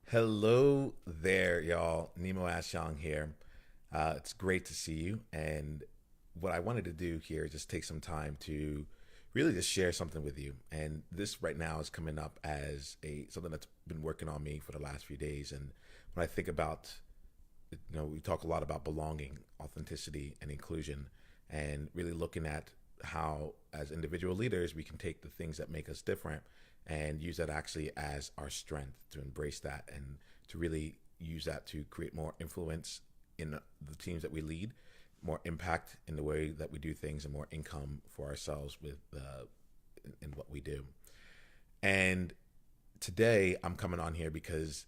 Hello there, y'all. Nemo Ashong here. It's great to see you. And what I wanted to do here is just take some time to really just share something with you. And this right now is coming up as a something that's been working on me for the last few days. And when I think about, we talk a lot about belonging, authenticity, and inclusion, and really looking at how, as individual leaders, we can take the things that make us different and use that actually as our strength to embrace that and to really use that to create more influence in the teams that we lead, more impact in the way that we do things, and more income for ourselves with in what we do. And today I'm coming on here because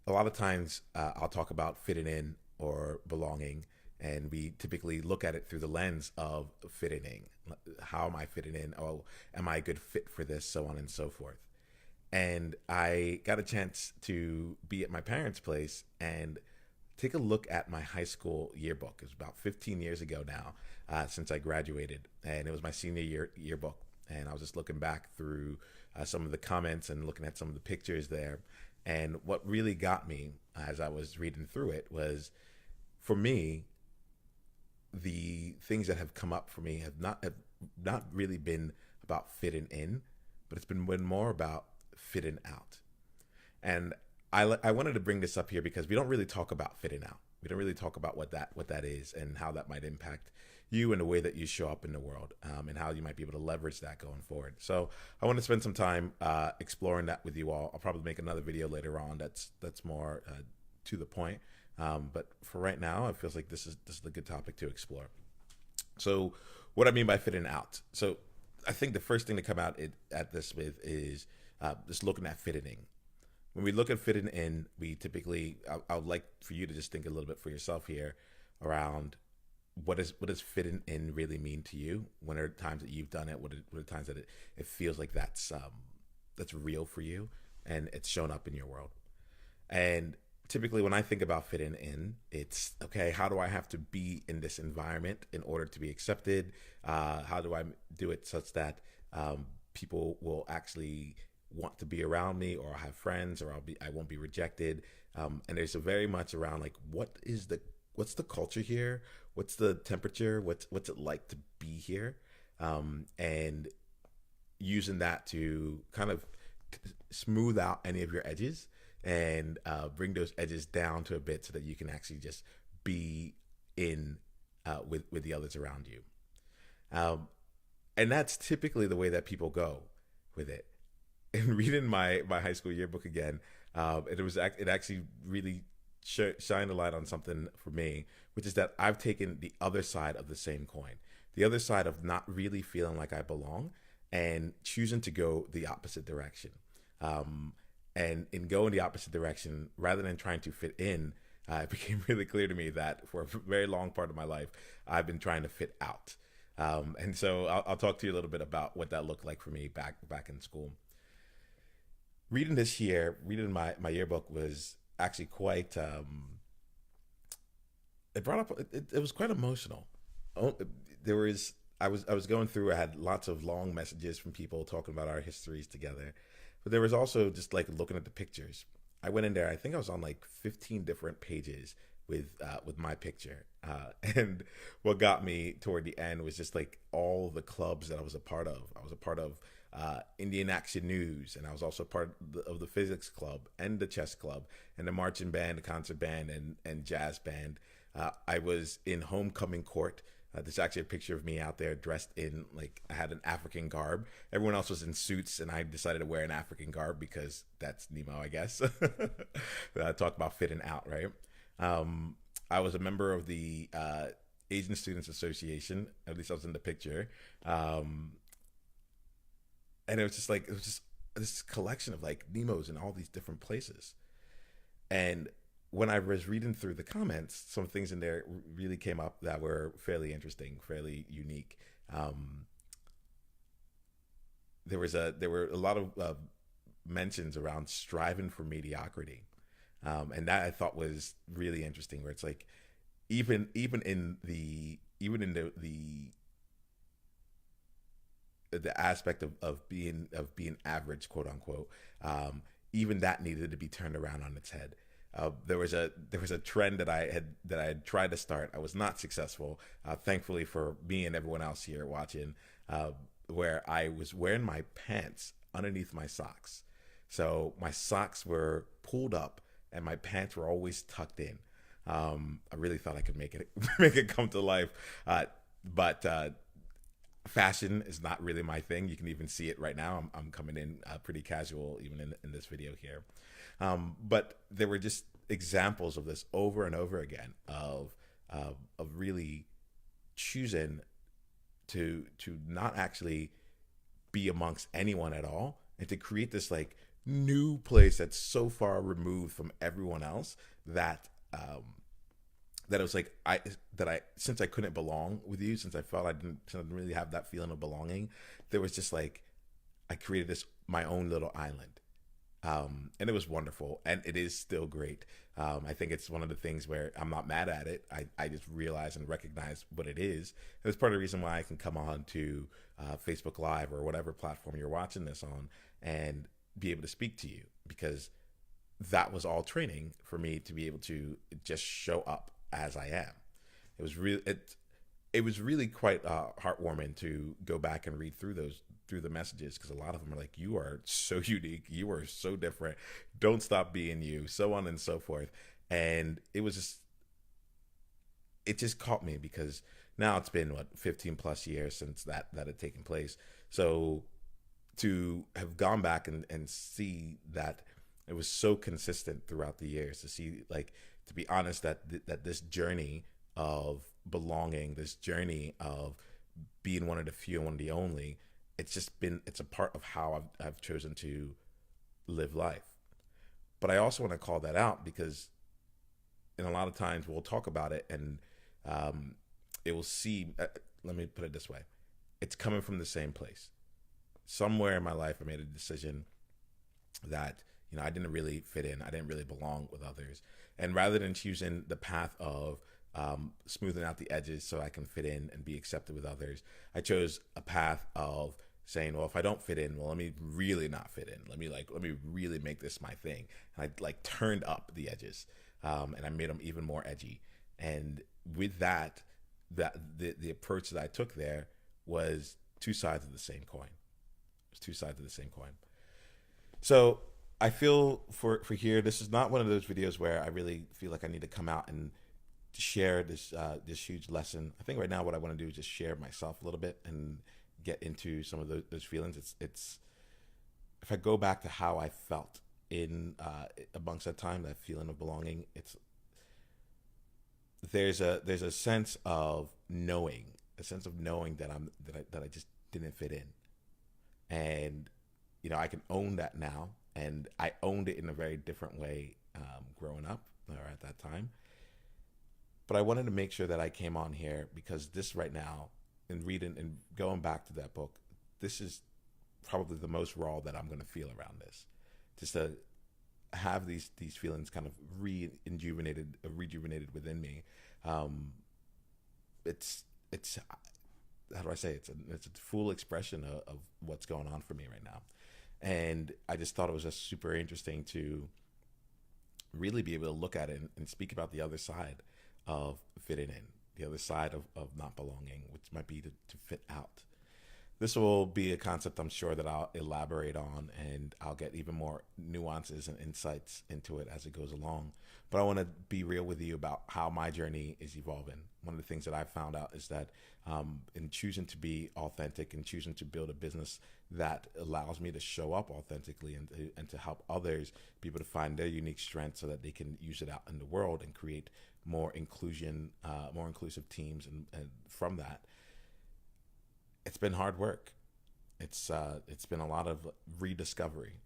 a lot of times I'll talk about fitting in or belonging, and we typically look at it through the lens of fitting in. How am I fitting in? Oh, am I a good fit for this? So on and so forth. And I got a chance to be at my parents' place and take a look at my high school yearbook. It was about 15 years ago now, since I graduated, and it was my senior year yearbook. And I was just looking back through some of the comments and looking at some of the pictures there. And what really got me as I was reading through it was, for me, the things that have come up for me have not really been about fitting in, but it's been more about fitting out. And I wanted to bring this up here because we don't really talk about fitting out. We don't really talk about what that is and how that might impact you and the way that you show up in the world, and how you might be able to leverage that going forward. So I want to spend some time exploring that with you all. I'll probably make another video later on that's more to the point. But for right now, it feels like this is a good topic to explore. So what I mean by fitting out. So I think the first thing to come out at this with is just looking at fitting in. When we look at fitting in, we typically, I would like for you to just think a little bit for yourself here around what does fitting in really mean to you? When are times that you've done it? What are times that it feels like that's real for you and it's shown up in your world? And typically, when I think about fitting in, it's okay, how do I have to be in this environment in order to be accepted? How do I do it such that people will actually want to be around me, or I'll have friends, or I won't be rejected? And there's a very much around like, what's the culture here? What's the temperature? What's it like to be here? And using that to kind of smooth out any of your edges and bring those edges down to a bit so that you can actually just be in with the others around you. Um, and that's typically the way that people go with it. And reading my high school yearbook again, it actually really shined a light on something for me, which is that I've taken the other side of the same coin, the other side of not really feeling like I belong and choosing to go the opposite direction. Um, and in going the opposite direction, rather than trying to fit in, it became really clear to me that for a very long part of my life, I've been trying to fit out. And so I'll talk to you a little bit about what that looked like for me back in school. Reading my yearbook was actually quite. It brought up. It was quite emotional. Oh, there was. I was going through. I had lots of long messages from people talking about our histories together, but there was also just like looking at the pictures. I went in there. I think I was on like 15 different pages with my picture. And what got me toward the end was just like all the clubs that I was a part of. I was a part of Indian Action News, and I was also part of the physics club and the chess club and the marching band, the concert band, and jazz band. I was in homecoming court. There's actually a picture of me out there dressed in, like, I had an African garb. Everyone else was in suits, and I decided to wear an African garb because that's Nemo, I guess. Talk about fitting out, right? Um, I was a member of the Asian Students Association. At least I was in the picture. Um, and it was just this collection of like Nemos in all these different places. And when I was reading through the comments, some things in there really came up that were fairly interesting, fairly unique. Um, there were a lot of mentions around striving for mediocrity, and that I thought was really interesting. Where it's like even in the aspect of being average, quote unquote, even that needed to be turned around on its head. There was a trend that I had tried to start. I was not successful. Thankfully for me and everyone else here watching, where I was wearing my pants underneath my socks. So my socks were pulled up and my pants were always tucked in. I really thought I could make it make it come to life, but fashion is not really my thing. You can even see it right now. I'm coming in pretty casual even in this video here. But there were just examples of this over and over again of really choosing to not actually be amongst anyone at all, and to create this like new place that's so far removed from everyone else that that it was like I since I couldn't belong with you, since I felt I didn't really have that feeling of belonging, there was just like I created this my own little island. And it was wonderful, and it is still great. I think it's one of the things where I'm not mad at it. I just realize and recognize what it is. And it's part of the reason why I can come on to Facebook Live or whatever platform you're watching this on and be able to speak to you, because that was all training for me to be able to just show up as I am. It was really quite heartwarming to go back and read through the messages, because a lot of them are like, you are so unique, you are so different, don't stop being you, so on and so forth. And it just caught me, because now it's been 15 plus years since that had taken place. So to have gone back and see that it was so consistent throughout the years, to see, like, to be honest, that this journey of belonging, this journey of being one of the few and one of the only, it's a part of how I've chosen to live life. But I also want to call that out, because in a lot of times we'll talk about it, and it will seem, let me put it this way, it's coming from the same place. Somewhere in my life I made a decision that, I didn't really fit in, I didn't really belong with others. And rather than choosing the path of smoothing out the edges so I can fit in and be accepted with others, I chose a path of saying, well, if I don't fit in, well, let me really not fit in. Let me really make this my thing. And I turned up the edges, and I made them even more edgy. And with that the approach that I took there was two sides of the same coin. It was two sides of the same coin. So I feel for here, this is not one of those videos where I really feel like I need to come out and share this huge lesson. I think right now what I want to do is just share myself a little bit and get into some of those feelings. It's if I go back to how I felt in amongst that time, that feeling of belonging, there's a sense of knowing, that I just didn't fit in. And I can own that now, and I owned it in a very different way growing up or at that time. But I wanted to make sure that I came on here, because this right now, in reading and going back to that book, this is probably the most raw that I'm going to feel around this. Just to have these feelings kind of rejuvenated within me. It's how do I say it? It's a full expression of what's going on for me right now. And I just thought it was just super interesting to really be able to look at it and speak about the other side of fitting in, the other side of not belonging, which might be to fit out. This will be a concept I'm sure that I'll elaborate on, and I'll get even more nuances and insights into it as it goes along. But I want to be real with you about how my journey is evolving. One of the things that I've found out is that in choosing to be authentic and choosing to build a business that allows me to show up authentically and to help others be able to find their unique strengths so that they can use it out in the world and create more inclusion, more inclusive teams, and from that, it's been hard work. It's been a lot of rediscovery,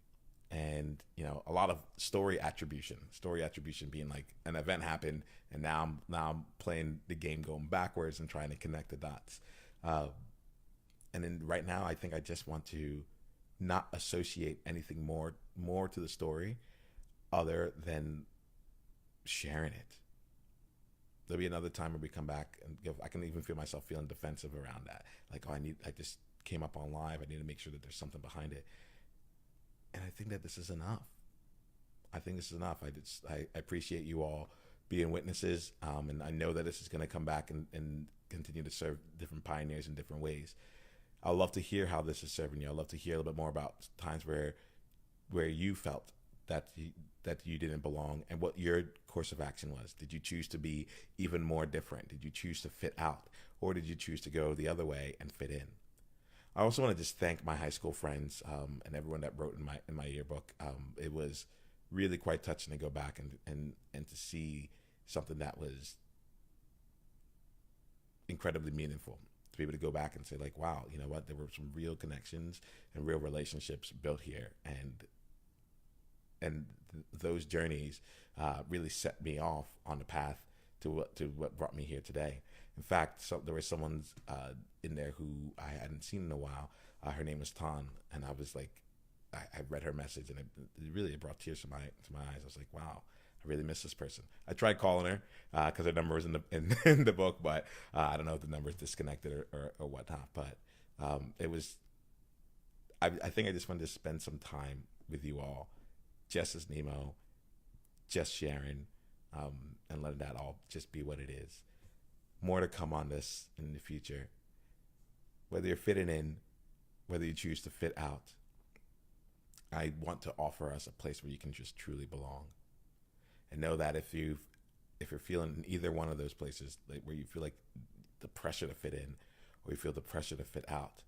and a lot of story attribution. Story attribution being like an event happened, and now I'm playing the game going backwards and trying to connect the dots. And then right now, I think I just want to not associate anything more to the story other than sharing it. There'll be another time where we come back and I can even feel myself feeling defensive around that. Like, I just came up on live. I need to make sure that there's something behind it. And I think that this is enough. think this is enough. I appreciate you all being witnesses, and I know that this is going to come back and continue to serve different pioneers in different ways. I'd love to hear how this is serving you. I'd love to hear a little bit more about times where you felt that you didn't belong, and what your course of action was. Did you choose to be even more different? Did you choose to fit out, or did you choose to go the other way and fit in? I also want to just thank my high school friends, and everyone that wrote in my yearbook. It was really quite touching to go back and to see something that was incredibly meaningful. To be able to go back and say, like, wow, you know what? There were some real connections and real relationships built here, and those journeys really set me off on the path to what brought me here today. In fact, there was someone in there who I hadn't seen in a while. Her name was Tan, and I was like, I read her message, and it brought tears to my eyes. I was like, wow, I really miss this person. I tried calling her because her number was in the book, but I don't know if the number is disconnected or whatnot. But it was. I think I just wanted to spend some time with you all, just as Nemo, just sharing, and letting that all just be what it is. More to come on this in the future. Whether you're fitting in, whether you choose to fit out, I want to offer us a place where you can just truly belong. And know that if you're feeling in either one of those places, like where you feel like the pressure to fit in, or you feel the pressure to fit out,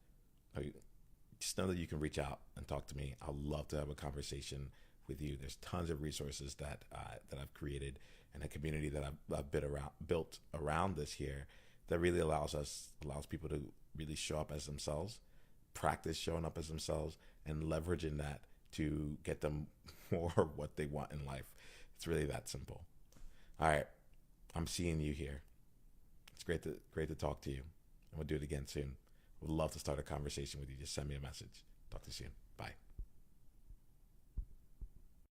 just know that you can reach out and talk to me. I'd love to have a conversation with you. There's tons of resources that I've created, and a community that I've built around this here, that really allows people to really show up as themselves, practice showing up as themselves, and leveraging that to get them more what they want in life. It's really that simple. All right, I'm seeing you here. It's great to talk to you, and we'll do it again soon. Would love to start a conversation with you. Just send me a message. Talk to you soon. Bye.